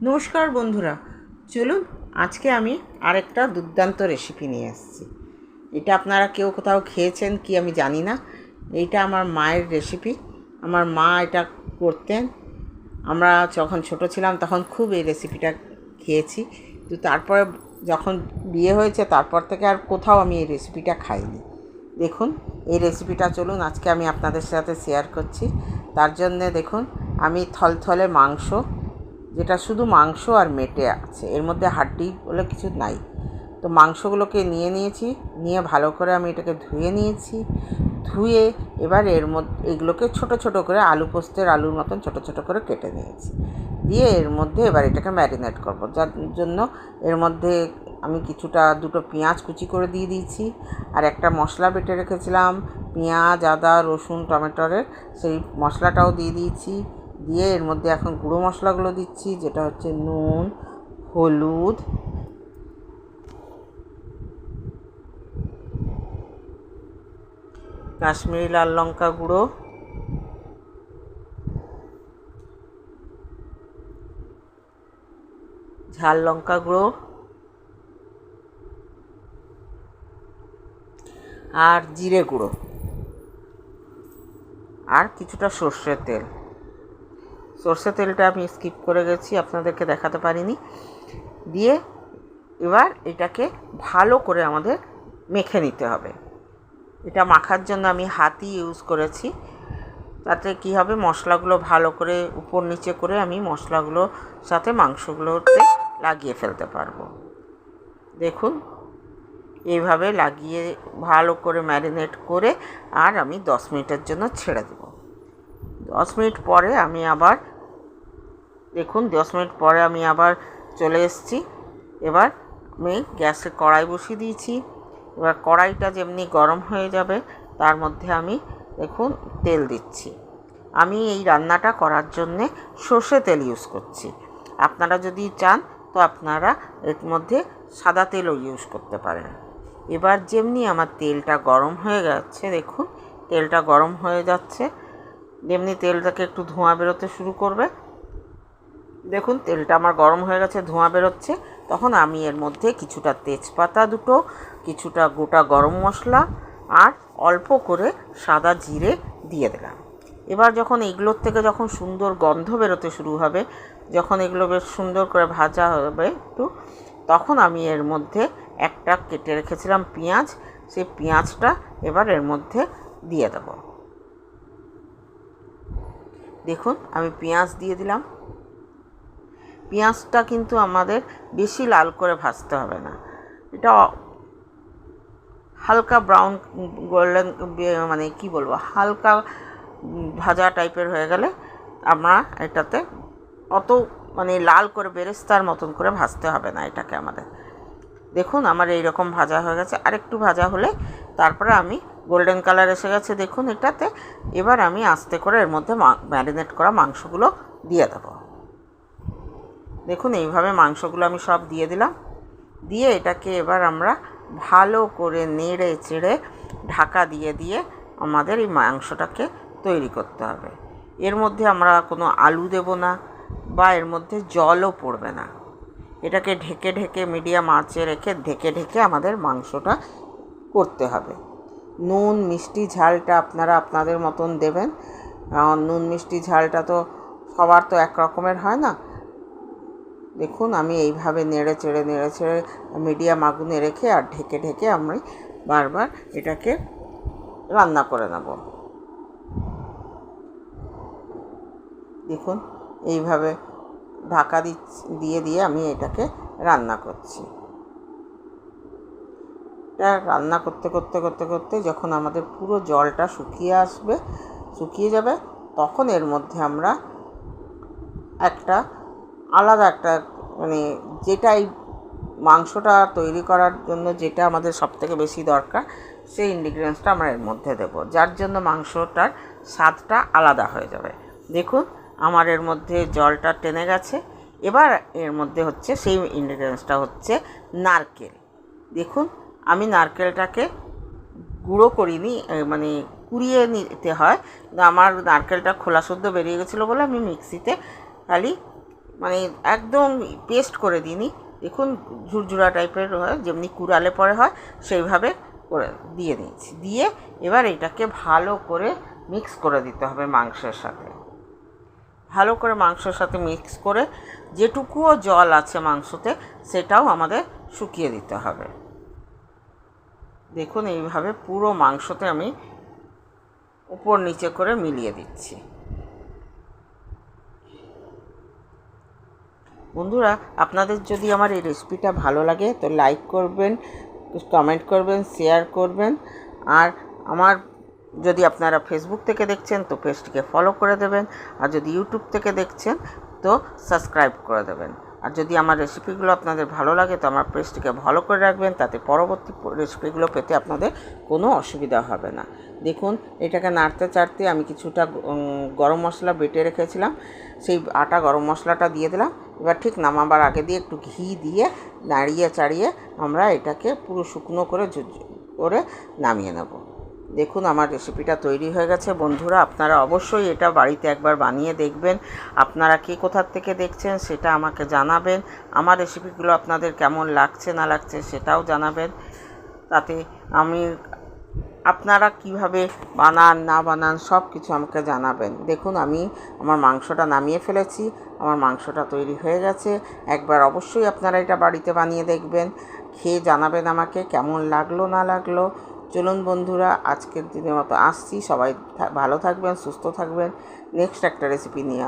নমস্কার বন্ধুরা, চলুন আজকে আমি আরেকটা দুর্দান্ত রেসিপি নিয়ে এসেছি। এটা আপনারা কেউ কোথাও খেয়েছেন কি আমি জানি না। এইটা আমার মায়ের রেসিপি। আমার মা এটা করতেন। আমরা যখন ছোট ছিলাম তখন খুব এই রেসিপিটা খেয়েছি, তো তারপরে যখন বিয়ে হয়েছে তারপর থেকে আর কোথাও আমি এই রেসিপিটা খাইনি। দেখুন এই রেসিপিটা চলুন আজকে আমি আপনাদের সাথে শেয়ার করছি। তার জন্যে দেখুন আমি থলথলে মাংস, যেটা শুধু মাংস আর মেটে আছে, এর মধ্যে হাড্ডি বলে কিছু নাই, তো মাংসগুলোকে নিয়েছি। নিয়ে ভালো করে আমি এটাকে ধুয়ে নিয়েছি। ধুয়ে এবার এর মধ্যে এগুলোকে ছোট ছোট করে আলু পোস্তের আলুর মতন ছোট ছোট করে কেটে নিয়েছি। দিয়ে এর মধ্যে এবার এটাকে ম্যারিনেট করব, যার জন্য এর মধ্যে আমি দুটো পেঁয়াজ কুচি করে দিয়ে দিয়েছি। আর একটা মশলা বেটে রেখেছিলাম পেঁয়াজ, আদা, রসুন, টমেটোরের, সেই মশলাটাও দিয়ে দিয়েছি। দিয়ে এর মধ্যে এখন গুঁড়ো মশলাগুলো দিচ্ছি, যেটা হচ্ছে নুন, হলুদ, কাশ্মীরি লাল লঙ্কা গুঁড়ো, ঝাল লঙ্কা গুঁড়ো আর জিরে গুঁড়ো, আর কিছুটা সর্ষের তেল। সর্ষের তেলটা আমি স্কিপ করে গেছি, আপনাদেরকে দেখাতে পারিনি। দিয়ে এবার এটাকে ভালো করে আমাদের মেখে নিতে হবে। এটা মাখার জন্য আমি হাতই ইউজ করেছি। তাতে কি হবে, মশলাগুলো ভালো করে উপর নিচে করে আমি মশলাগুলোর সাথে মাংসগুলোতে লাগিয়ে ফেলতে পারবো। দেখুন এইভাবে লাগিয়ে ভালো করে ম্যারিনেট করে আর আমি 10 মিনিটের জন্য ছেড়ে দেব। 10 মিনিট পরে আমি আবার দেখুন 10 মিনিট পরে আমি আবার চলে এসেছি। এবার আমি গ্যাসে কড়াই বসিয়ে দিয়েছি। এবার কড়াইটা যেমনি গরম হয়ে যাবে তার মধ্যে আমি দেখুন তেল দিচ্ছি। আমি এই রান্নাটা করার জন্যে সর্ষে তেল ইউজ করছি। আপনারা যদি চান তো আপনারা এর মধ্যে সাদা তেলও ইউজ করতে পারেন। এবার যেমনি আমার তেলটা গরম হয়ে যাচ্ছে, দেখুন তেলটা গরম হয়ে যাচ্ছে, যেমনি তেলটাকে একটু ধোঁয়া বেরোতে শুরু করবে, দেখুন তেলটা আমার গরম হয়ে গেছে, ধোঁয়া বেরোচ্ছে, তখন আমি এর মধ্যে কিছুটা তেজপাতা দুটো, কিছুটা গোটা গরম মশলা আর অল্প করে সাদা জিরে দিয়ে দিলাম। এবার যখন এগুলোর থেকে যখন সুন্দর গন্ধ বেরোতে শুরু হবে, যখন এগুলো বেশ সুন্দর করে ভাজা হবে একটু, তখন আমি এর মধ্যে একটা কেটে রেখেছিলাম পেঁয়াজ, সেই পেঁয়াজটা এবার এর মধ্যে দিয়ে দেব। দেখুন আমি পেঁয়াজ দিয়ে দিলাম। পেঁয়াজটা কিন্তু আমাদের বেশি লাল করে ভাজতে হবে না, এটা হালকা ব্রাউন গোল্ডেন মানে কি বলবো, হালকা ভাজা টাইপের হয়ে গেলে আমরা এটাতে অত মানে লাল করে বেরেস্তার মতন করে ভাজতে হবে না এটাকে আমাদের। দেখুন আমার এই রকম ভাজা হয়ে গেছে, আরেকটু ভাজা হলে তারপরে আমি গোল্ডেন কালার এসে গেছে দেখুন এটাতে। এবার আমি আস্তে করে এর মধ্যে ম্যারিনেট করা মাংসগুলো দিয়ে দেবো। দেখুন এইভাবে মাংসগুলো আমি সব দিয়ে দিলাম। দিয়ে এটাকে এবার আমরা ভালো করে নেড়ে চেড়ে ঢাকা দিয়ে দিয়ে আমাদের এই মাংসটাকে তৈরি করতে হবে। এর মধ্যে আমরা কোনো আলু দেব না বা এর মধ্যে জলও পড়বে না। এটাকে ঢেকে ঢেকে মিডিয়াম আঁচে রেখে ঢেকে ঢেকে আমাদের মাংসটা করতে হবে। নুন মিষ্টি ঝালটা আপনারা আপনাদের মতন দেবেন। নুন মিষ্টি ঝালটা তো সবার তো এক রকমের হয় না। দেখুন আমি এইভাবে নেড়ে চেড়ে মিডিয়াম আগুনে রেখে আর ঢেকে ঢেকে আমি বারবার এটাকে রান্না করে নেব। দেখুন এইভাবে ঢাকা দিয়ে আমি এটাকে রান্না করছি। এটা রান্না করতে যখন আমাদের পুরো জলটা শুকিয়ে যাবে, তখন এর মধ্যে আমরা আলাদা একটা মানে যেটা এই মাংসটা তৈরি করার জন্য যেটা আমাদের সবথেকে বেশি দরকার, সেই ইনগ্রিডিয়েন্টসটা আমরা এর মধ্যে দেবো, যার জন্য মাংসটার স্বাদটা আলাদা হয়ে যাবে। দেখুন আমার এর মধ্যে জলটা টেনে গেছে। এবার এর মধ্যে হচ্ছে সেই ইনগ্রিডিয়েন্টসটা হচ্ছে নারকেল। দেখুন আমি নারকেলটাকে গুঁড়ো করিনি, মানে কুড়িয়ে নিতে হয়। আমার নারকেলটা খোলা শুদ্ধ বেরিয়ে গেছিলো বলে আমি মিক্সিতে খালি মানে একদম পেস্ট করে দিইনি, দেখুন ঝুরঝুরা টাইপের হয়, যেমনি কুড়ালে পরে হয় সেইভাবে করে দিয়ে নিয়েছি। দিয়ে এবার এটাকে ভালো করে মিক্স করে দিতে হবে মাংসের সাথে। ভালো করে মাংসের সাথে মিক্স করে যেটুকুও জল আছে মাংসতে সেটাও আমাদের শুকিয়ে দিতে হবে। দেখুন এইভাবে পুরো মাংসতে আমি উপর নিচে করে মিলিয়ে দিচ্ছি। বন্ধুরা, আপনাদের যদি আমার এই রেসিপিটা ভালো লাগে তো লাইক করবেন, কমেন্ট করবেন, শেয়ার করবেন। আর আমার যদি আপনারা ফেসবুক থেকে দেখছেন তো পেজটিকে ফলো করে দেবেন, আর যদি ইউটিউব থেকে দেখছেন তো সাবস্ক্রাইব করে দেবেন। আর যদি আমার রেসিপিগুলো আপনাদের ভালো লাগে তো আমার পেজটিকে ফলো করে রাখবেন, তাতে পরবর্তী রেসিপিগুলো পেতে আপনাদের কোনো অসুবিধা হবে না। দেখুন এটাকে নাড়তে চাড়তে আমি কিছুটা গরম মশলা বেটে রেখেছিলাম, সেই আটা গরম মশলাটা দিয়ে দিলাম। এবার ঠিক নামাবার আগে দিয়ে একটু ঘি দিয়ে নাড়িয়ে চাড়িয়ে আমরা এটাকে পুরো শুকনো করে নামিয়ে নেব। দেখুন আমার রেসিপিটা তৈরি হয়ে গেছে। বন্ধুরা, আপনারা অবশ্যই এটা বাড়িতে একবার বানিয়ে দেখবেন। আপনারা কে কোথার থেকে দেখছেন সেটা আমাকে জানাবেন। আমার রেসিপিগুলো আপনাদের কেমন লাগছে না লাগছে সেটাও জানাবেন। তাতে আমি আপনারা কিভাবে বানান না বানান সব কিছু আমাকে জানাবেন। দেখুন আমি আমার মাংসটা নামিয়ে ফেলেছি, আমার মাংসটা তৈরি হয়ে গেছে। একবার অবশ্যই আপনারা এটা বাড়িতে বানিয়ে দেখবেন, খেয়ে জানাবেন আমাকে কেমন লাগলো না লাগলো। চলুন বন্ধুরা, আজকের দিনের মতো আসছি। সবাই ভালো থাকবেন, সুস্থ থাকবেন। নেক্সট একটা রেসিপি নিয়ে